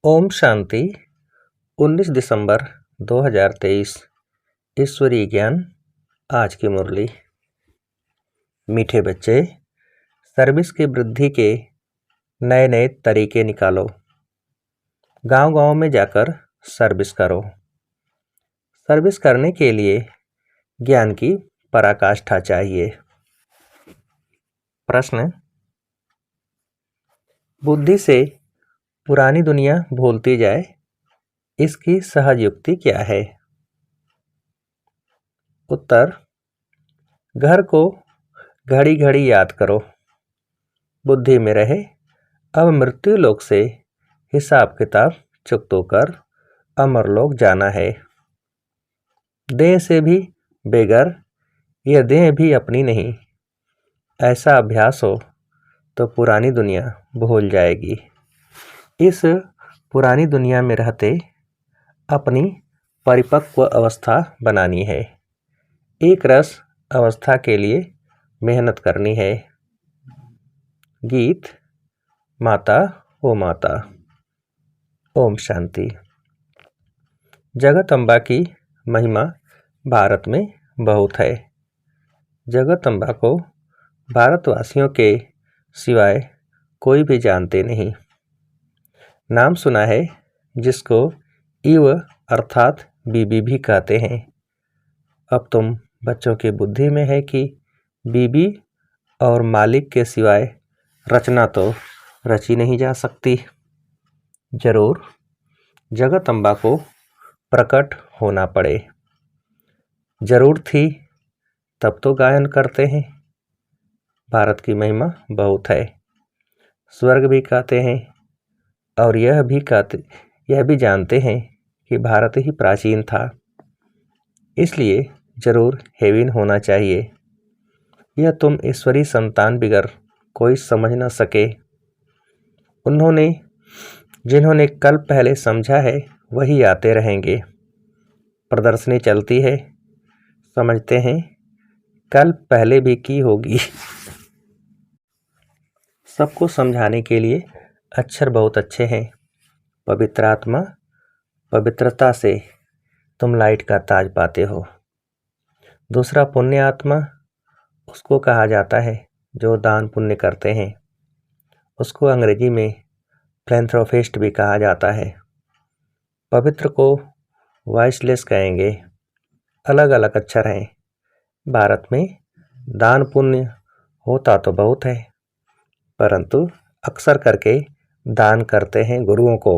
ओम शांति। 19 दिसंबर 2023 ईश्वरीय ज्ञान। आज की मुरली। मीठे बच्चे, सर्विस की वृद्धि के नए नए तरीके निकालो। गांव-गांव में जाकर सर्विस करो। सर्विस करने के लिए ज्ञान की पराकाष्ठा चाहिए। प्रश्न: बुद्धि से पुरानी दुनिया भूलती जाए, इसकी सहज युक्ति क्या है? उत्तर: घर को घड़ी घड़ी याद करो। बुद्धि में रहे अब मृत्यु लोक से हिसाब किताब चुकतो कर अमरलोक जाना है। देह से भी बेगर, यह देह भी अपनी नहीं। ऐसा अभ्यास हो तो पुरानी दुनिया भूल जाएगी। इस पुरानी दुनिया में रहते अपनी परिपक्व अवस्था बनानी है। एक रस अवस्था के लिए मेहनत करनी है। गीत: माता ओ माता। ओम शांति। जगदम्बा की महिमा भारत में बहुत है। जगदम्बा को भारतवासियों के सिवाय कोई भी जानते नहीं। नाम सुना है जिसको इव अर्थात बीबी भी कहते हैं। अब तुम बच्चों की बुद्धि में है कि बीबी और मालिक के सिवाय रचना तो रची नहीं जा सकती। जरूर जगदम्बा को प्रकट होना पड़े। जरूर थी तब तो गायन करते हैं। भारत की महिमा बहुत है। स्वर्ग भी कहते हैं और यह भी जानते हैं कि भारत ही प्राचीन था, इसलिए जरूर हेविन होना चाहिए। यह तुम ईश्वरी संतान बिगर कोई समझ न सके। जिन्होंने कल पहले समझा है वही आते रहेंगे। प्रदर्शनी चलती है, समझते हैं कल पहले भी की होगी। सबको समझाने के लिए अक्षर बहुत अच्छे हैं। पवित्र आत्मा, पवित्रता से तुम लाइट का ताज पाते हो। दूसरा पुण्य आत्मा, उसको कहा जाता है जो दान पुण्य करते हैं। उसको अंग्रेजी में फिलैंथ्रोपिस्ट भी कहा जाता है। पवित्र को वाइसलेस कहेंगे। अलग अलग अक्षर हैं। भारत में दान पुण्य होता तो बहुत है, परंतु अक्सर करके दान करते हैं गुरुओं को।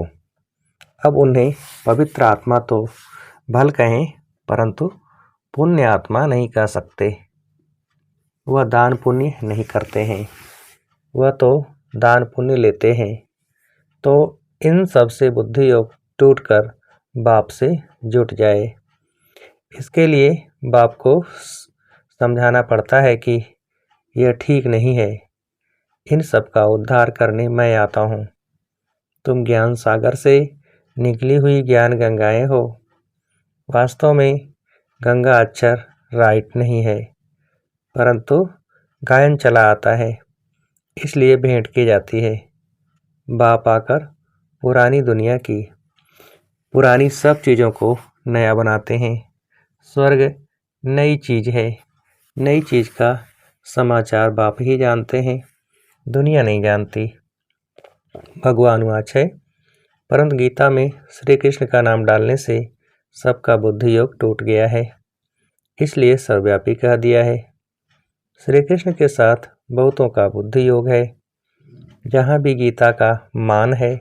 अब उन्हें पवित्र आत्मा तो भल कहें, परंतु पुण्य आत्मा नहीं कह सकते। वह दान पुण्य नहीं करते हैं, वह तो दान पुण्य लेते हैं। तो इन सब से बुद्धि योग टूटकर बाप से जुट जाए। इसके लिए बाप को समझाना पड़ता है कि यह ठीक नहीं है। इन सब का उद्धार करने मैं आता हूँ। तुम ज्ञान सागर से निकली हुई ज्ञान गंगाएं हो। वास्तव में गंगा अक्षर राइट नहीं है, परंतु गायन चला आता है, इसलिए भेंट की जाती है। बाप आकर पुरानी दुनिया की पुरानी सब चीज़ों को नया बनाते हैं। स्वर्ग नई चीज़ है। नई चीज़ का समाचार बाप ही जानते हैं, दुनिया नहीं जानती। भगवान वाच है, परंतु गीता में श्री कृष्ण का नाम डालने से सबका बुद्धि योग टूट गया है, इसलिए सर्वव्यापी कह दिया है। श्री कृष्ण के साथ बहुतों का बुद्धि योग है। जहाँ भी गीता का मान है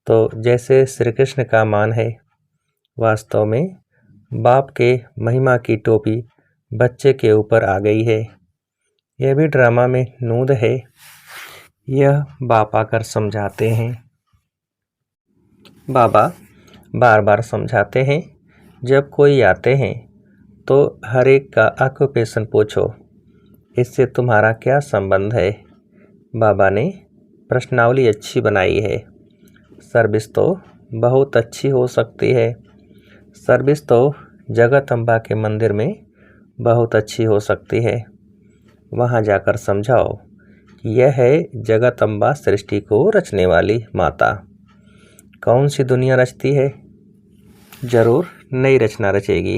तो जैसे श्री कृष्ण का मान है। वास्तव में बाप के महिमा की टोपी बच्चे के ऊपर आ गई है। यह भी ड्रामा में नूद है। यह बाप आकर समझाते हैं। बाबा बार बार समझाते हैं, जब कोई आते हैं तो हर एक का ऑक्यूपेशन पूछो, इससे तुम्हारा क्या संबंध है। बाबा ने प्रश्नावली अच्छी बनाई है। सर्विस तो बहुत अच्छी हो सकती है। सर्विस तो जगदम्बा के मंदिर में बहुत अच्छी हो सकती है। वहाँ जाकर समझाओ कि यह है जगदम्बा सृष्टि को रचने वाली माता। कौन सी दुनिया रचती है? जरूर नई रचना रचेगी।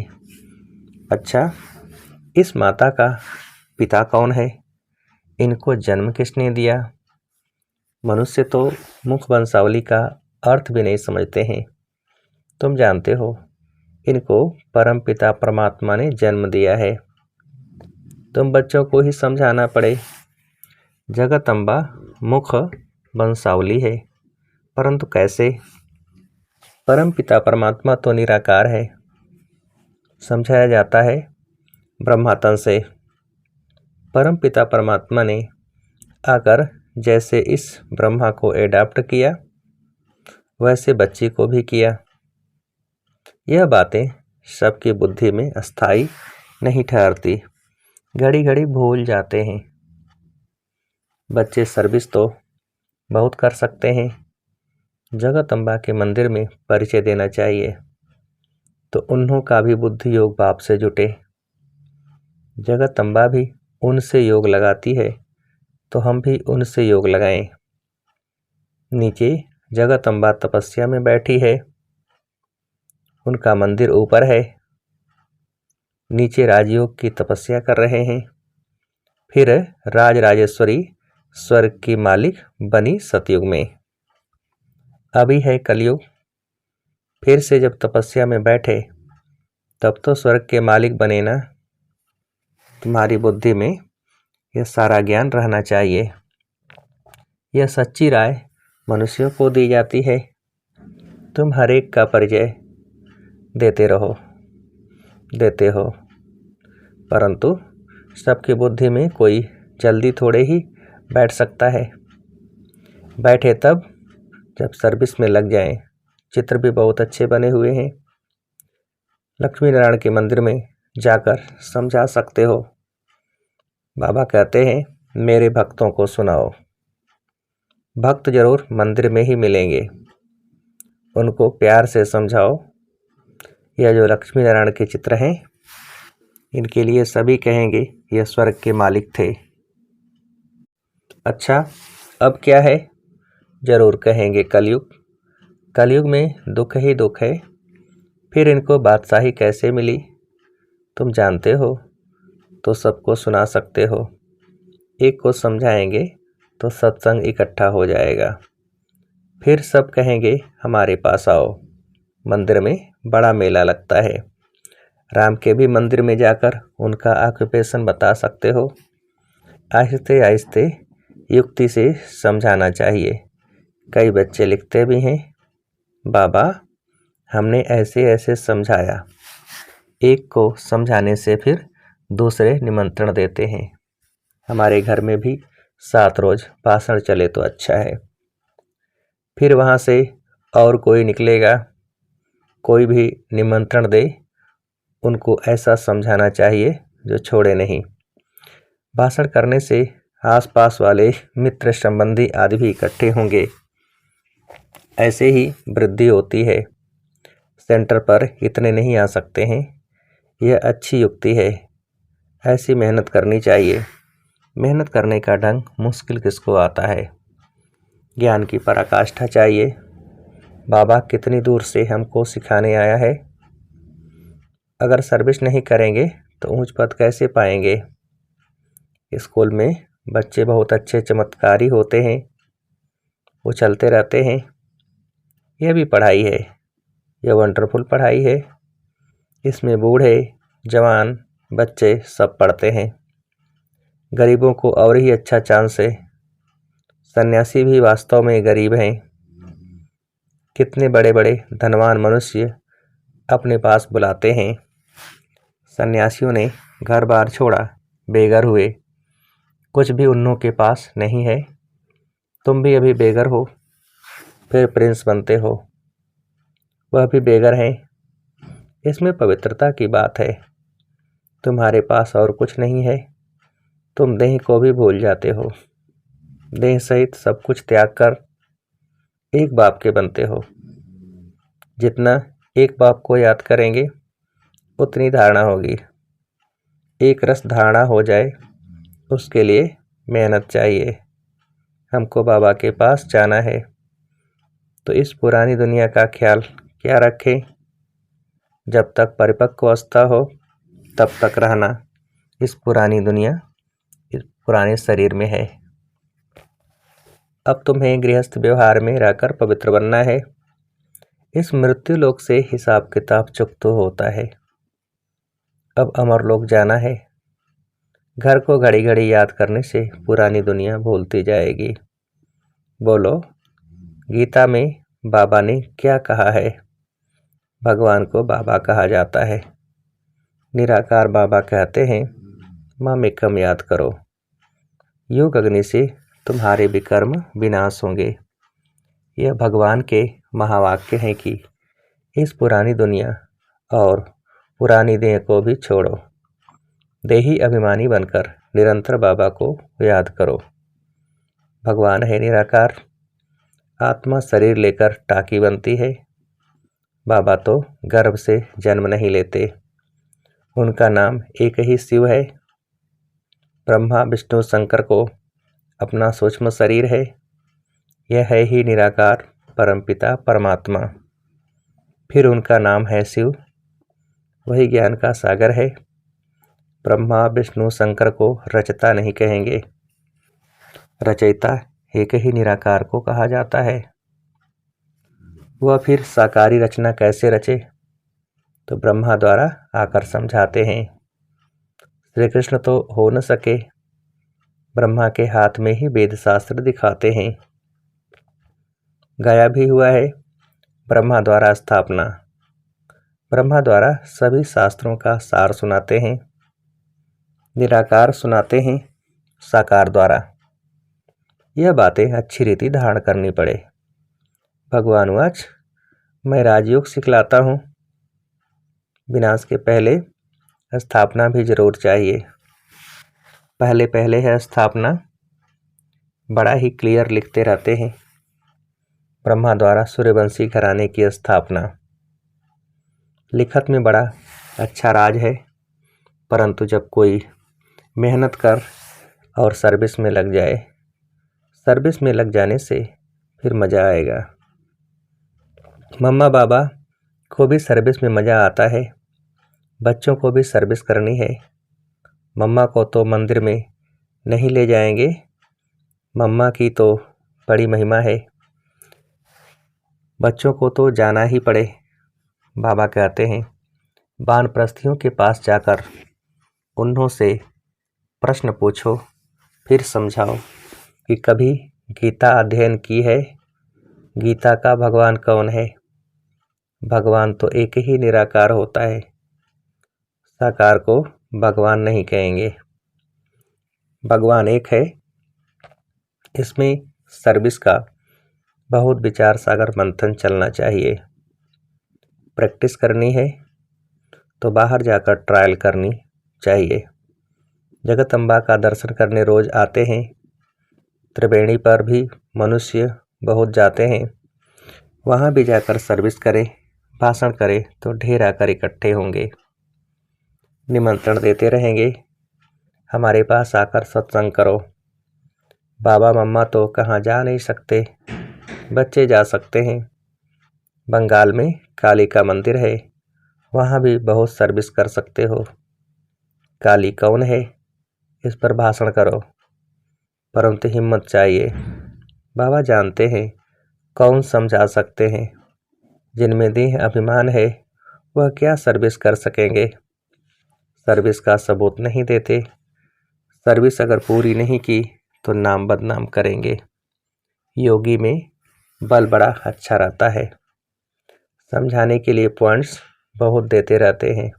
अच्छा, इस माता का पिता कौन है? इनको जन्म किसने दिया? मनुष्य तो मुख वंशावली का अर्थ भी नहीं समझते हैं। तुम जानते हो, इनको परम पिता परमात्मा ने जन्म दिया है। तुम बच्चों को ही समझाना पड़े। जगदम्बा मुख वंशावली है, परंतु कैसे? परम पिता परमात्मा तो निराकार है। समझाया जाता है ब्रह्मातन से। परम पिता परमात्मा ने आकर जैसे इस ब्रह्मा को एडाप्ट किया, वैसे बच्ची को भी किया। यह बातें सबकी बुद्धि में अस्थायी नहीं ठहरती, घड़ी घड़ी भूल जाते हैं। बच्चे सर्विस तो बहुत कर सकते हैं। जगदम्बा के मंदिर में परिचय देना चाहिए, तो उन्हों का भी बुद्धि योग बाप से जुटे। जगदम्बा भी उनसे योग लगाती है, तो हम भी उनसे योग लगाएं। नीचे जगदम्बा तपस्या में बैठी है, उनका मंदिर ऊपर है। नीचे राजयोग की तपस्या कर रहे हैं। फिर राजराजेश्वरी स्वर्ग की मालिक बनी सतयुग में। अभी है कलयुग। फिर से जब तपस्या में बैठे, तब तो स्वर्ग के मालिक बने ना। तुम्हारी बुद्धि में यह सारा ज्ञान रहना चाहिए। यह सच्ची राय मनुष्यों को दी जाती है। तुम हर एक का परिचय देते हो, परंतु सबकी बुद्धि में कोई जल्दी थोड़े ही बैठ सकता है। बैठे तब जब सर्विस में लग जाएं। चित्र भी बहुत अच्छे बने हुए हैं। लक्ष्मी नारायण के मंदिर में जाकर समझा सकते हो। बाबा कहते हैं, मेरे भक्तों को सुनाओ। भक्त जरूर मंदिर में ही मिलेंगे, उनको प्यार से समझाओ। यह जो लक्ष्मी नारायण के चित्र हैं, इनके लिए सभी कहेंगे यह स्वर्ग के मालिक थे। अच्छा, अब क्या है? जरूर कहेंगे कलयुग। कलयुग में दुख ही दुख है। फिर इनको बादशाही कैसे मिली? तुम जानते हो, तो सबको सुना सकते हो। एक को समझाएंगे तो सत्संग इकट्ठा हो जाएगा। फिर सब कहेंगे हमारे पास आओ। मंदिर में बड़ा मेला लगता है। राम के भी मंदिर में जाकर उनका ऑक्यूपेशन बता सकते हो। आहिस्ते आहिस्ते युक्ति से समझाना चाहिए। कई बच्चे लिखते भी हैं, बाबा हमने ऐसे ऐसे समझाया। एक को समझाने से फिर दूसरे निमंत्रण देते हैं। हमारे घर में भी 7 रोज भाषण चले तो अच्छा है। फिर वहाँ से और कोई निकलेगा, कोई भी निमंत्रण दे, उनको ऐसा समझाना चाहिए जो छोड़े नहीं। भाषण करने से आसपास वाले मित्र संबंधी आदि भी इकट्ठे होंगे। ऐसे ही वृद्धि होती है। सेंटर पर इतने नहीं आ सकते हैं, यह अच्छी युक्ति है। ऐसी मेहनत करनी चाहिए। मेहनत करने का ढंग मुश्किल किसको आता है? ज्ञान की पराकाष्ठा चाहिए। बाबा कितनी दूर से हमको सिखाने आया है। अगर सर्विस नहीं करेंगे तो ऊंच पद कैसे पाएंगे? स्कूल में बच्चे बहुत अच्छे चमत्कारी होते हैं, वो चलते रहते हैं। यह भी पढ़ाई है, यह वंडरफुल पढ़ाई है। इसमें बूढ़े जवान बच्चे सब पढ़ते हैं। गरीबों को और ही अच्छा चांस है। सन्यासी भी वास्तव में गरीब हैं। कितने बड़े बड़े धनवान मनुष्य अपने पास बुलाते हैं। सन्यासियों ने घर बार छोड़ा, बेघर हुए, कुछ भी उन्हों के पास नहीं है। तुम भी अभी बेघर हो, फिर प्रिंस बनते हो, वह भी बेघर हैं। इसमें पवित्रता की बात है। तुम्हारे पास और कुछ नहीं है, तुम देह को भी भूल जाते हो। देह सहित सब कुछ त्याग कर एक बाप के बनते हो। जितना एक बाप को याद करेंगे, उतनी धारणा होगी। एक रस धारणा हो जाए, उसके लिए मेहनत चाहिए। हमको बाबा के पास जाना है, तो इस पुरानी दुनिया का ख्याल क्या रखें। जब तक परिपक्व अवस्था हो तब तक रहना इस पुरानी दुनिया, इस पुराने शरीर में है। अब तुम्हें गृहस्थ व्यवहार में रहकर पवित्र बनना है। इस मृत्यु लोक से हिसाब किताब चुकता होता है। अब अमर लोक जाना है। घर को घड़ी घड़ी याद करने से पुरानी दुनिया भूलती जाएगी। बोलो, गीता में बाबा ने क्या कहा है। भगवान को बाबा कहा जाता है। निराकार बाबा कहते हैं, मामेकम याद करो। योग अग्नि से तुम्हारे विकर्म विनाश होंगे। यह भगवान के महावाक्य हैं कि इस पुरानी दुनिया और पुरानी देह को भी छोड़ो। देही अभिमानी बनकर निरंतर बाबा को याद करो। भगवान है निराकार। आत्मा शरीर लेकर टाकी बनती है। बाबा तो गर्भ से जन्म नहीं लेते। उनका नाम एक ही शिव है। ब्रह्मा विष्णु शंकर को अपना सूक्ष्म शरीर है। यह है ही निराकार परमपिता परमात्मा। फिर उनका नाम है शिव। वही ज्ञान का सागर है। ब्रह्मा विष्णु शंकर को रचता नहीं कहेंगे। रचयिता एक ही निराकार को कहा जाता है। वह फिर साकारी रचना कैसे रचे, तो ब्रह्मा द्वारा आकर समझाते हैं। श्री कृष्ण तो हो न सके, ब्रह्मा के हाथ में ही वेद शास्त्र दिखाते हैं। गाया भी हुआ है ब्रह्मा द्वारा स्थापना। ब्रह्मा द्वारा सभी शास्त्रों का सार सुनाते हैं। निराकार सुनाते हैं साकार द्वारा। यह बातें अच्छी रीति धारण करनी पड़े। भगवान वाच, मैं राजयोग सिखलाता हूँ। विनाश के पहले स्थापना भी जरूर चाहिए। पहले पहले है स्थापना, बड़ा ही क्लियर लिखते रहते हैं। ब्रह्मा द्वारा सूर्यवंशी घराने की स्थापना। लिखत में बड़ा अच्छा राज है, परंतु जब कोई मेहनत कर और सर्विस में लग जाए, सर्विस में लग जाने से फिर मज़ा आएगा। मम्मा बाबा को भी सर्विस में मज़ा आता है। बच्चों को भी सर्विस करनी है। मम्मा को तो मंदिर में नहीं ले जाएंगे, मम्मा की तो बड़ी महिमा है। बच्चों को तो जाना ही पड़े। बाबा कहते हैं, वानप्रस्थियों के पास जाकर उन्हों से प्रश्न पूछो, फिर समझाओ कि कभी गीता अध्ययन की है। गीता का भगवान कौन है। भगवान तो एक ही निराकार होता है। साकार को भगवान नहीं कहेंगे। भगवान एक है। इसमें सर्विस का बहुत विचार सागर मंथन चलना चाहिए। प्रैक्टिस करनी है तो बाहर जाकर ट्रायल करनी चाहिए। जगदम्बा का दर्शन करने रोज आते हैं। त्रिवेणी पर भी मनुष्य बहुत जाते हैं। वहाँ भी जाकर सर्विस करें, भाषण करें तो ढेर आकर इकट्ठे होंगे। निमंत्रण देते रहेंगे, हमारे पास आकर सत्संग करो। बाबा मम्मा तो कहाँ जा नहीं सकते, बच्चे जा सकते हैं। बंगाल में काली का मंदिर है, वहाँ भी बहुत सर्विस कर सकते हो। काली कौन है, इस पर भाषण करो, परंतु हिम्मत चाहिए। बाबा जानते हैं कौन समझा सकते हैं। जिनमें देह अभिमान है वह क्या सर्विस कर सकेंगे। सर्विस का सबूत नहीं देते। सर्विस अगर पूरी नहीं की तो नाम बदनाम करेंगे। योगी में बल बड़ा अच्छा रहता है। समझाने के लिए पॉइंट्स बहुत देते रहते हैं,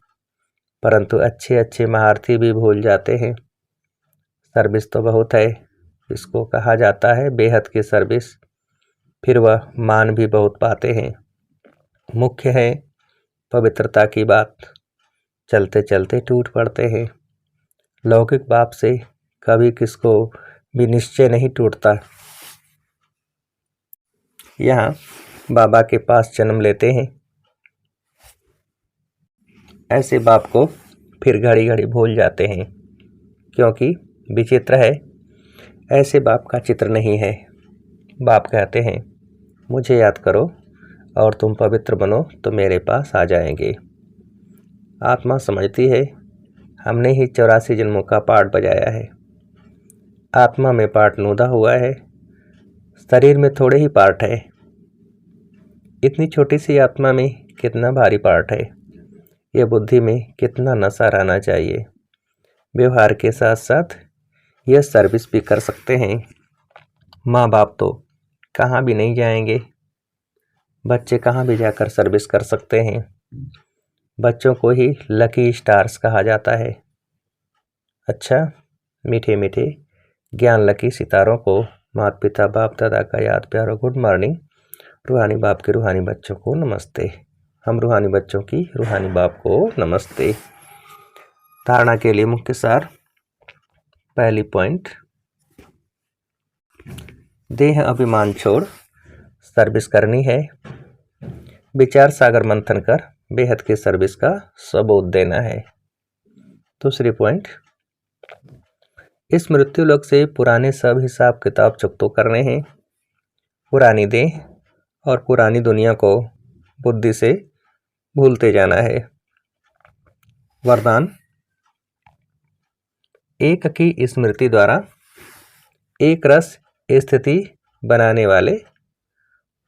परंतु अच्छे अच्छे महारथी भी भूल जाते हैं। सर्विस तो बहुत है, इसको कहा जाता है बेहद की सर्विस। फिर वह मान भी बहुत पाते हैं। मुख्य है पवित्रता की बात। चलते चलते टूट पड़ते हैं। लौकिक बाप से कभी किसको भी निश्चय नहीं टूटता। यहाँ बाबा के पास जन्म लेते हैं। ऐसे बाप को फिर घड़ी घड़ी भूल जाते हैं, क्योंकि विचित्र है, ऐसे बाप का चित्र नहीं है। बाप कहते हैं, मुझे याद करो और तुम पवित्र बनो तो मेरे पास आ जाएंगे। आत्मा समझती है हमने ही 84 जन्मों का पाठ बजाया है। आत्मा में पाठ नूदा हुआ है, शरीर में थोड़े ही पार्ट है। इतनी छोटी सी आत्मा में कितना भारी पार्ट है। यह बुद्धि में कितना नशा रहना चाहिए। व्यवहार के साथ साथ यह सर्विस भी कर सकते हैं। माँ बाप तो कहाँ भी नहीं जाएंगे, बच्चे कहाँ भी जाकर सर्विस कर सकते हैं। बच्चों को ही लकी स्टार्स कहा जाता है। अच्छा, मीठे मीठे ज्ञान लकी सितारों को माता पिता बाप दादा का याद प्यार और गुड मॉर्निंग। रूहानी बाप के रूहानी बच्चों को नमस्ते। हम रूहानी बच्चों की रूहानी बाप को नमस्ते। धारणा के लिए मुख्य सार। पहली पॉइंट, देह अभिमान छोड़ सर्विस करनी है। विचार सागर मंथन कर बेहद की सर्विस का सबूत देना है। दूसरी पॉइंट, इस मृत्युलोक से पुराने सब हिसाब किताब चुकतो करने हैं। पुरानी देह और पुरानी दुनिया को बुद्धि से भूलते जाना है। वरदान, एक की स्मृति द्वारा एक रस स्थिति बनाने वाले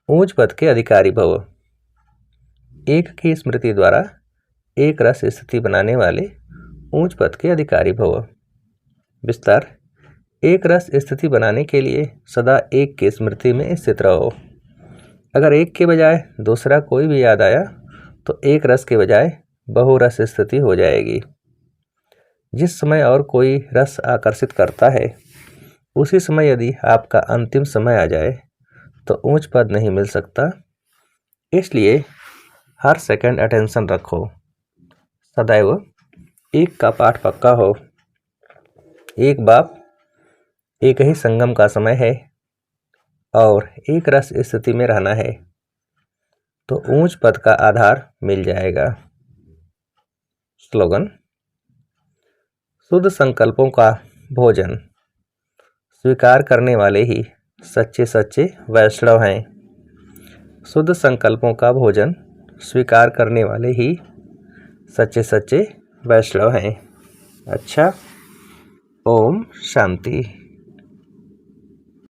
ऊंच पद के अधिकारी भव। एक की स्मृति द्वारा एक रस स्थिति बनाने वाले ऊंच पद के अधिकारी भव। विस्तार, एक रस स्थिति बनाने के लिए सदा एक की स्मृति में स्थित रहो। अगर एक के बजाय दूसरा कोई भी याद आया तो एक रस के बजाय बहुरस स्थिति हो जाएगी। जिस समय और कोई रस आकर्षित करता है उसी समय यदि आपका अंतिम समय आ जाए तो ऊंच पद नहीं मिल सकता। इसलिए हर सेकंड अटेंशन रखो। सदैव एक का पाठ पक्का हो। एक बाप एक ही संगम का समय है और एक रस स्थिति में रहना है तो ऊंच पद का आधार मिल जाएगा। स्लोगन, शुद्ध संकल्पों का भोजन स्वीकार करने वाले ही सच्चे सच्चे वैष्णव हैं। शुद्ध संकल्पों का भोजन स्वीकार करने वाले ही सच्चे सच्चे वैष्णव हैं। अच्छा, ओम शांति।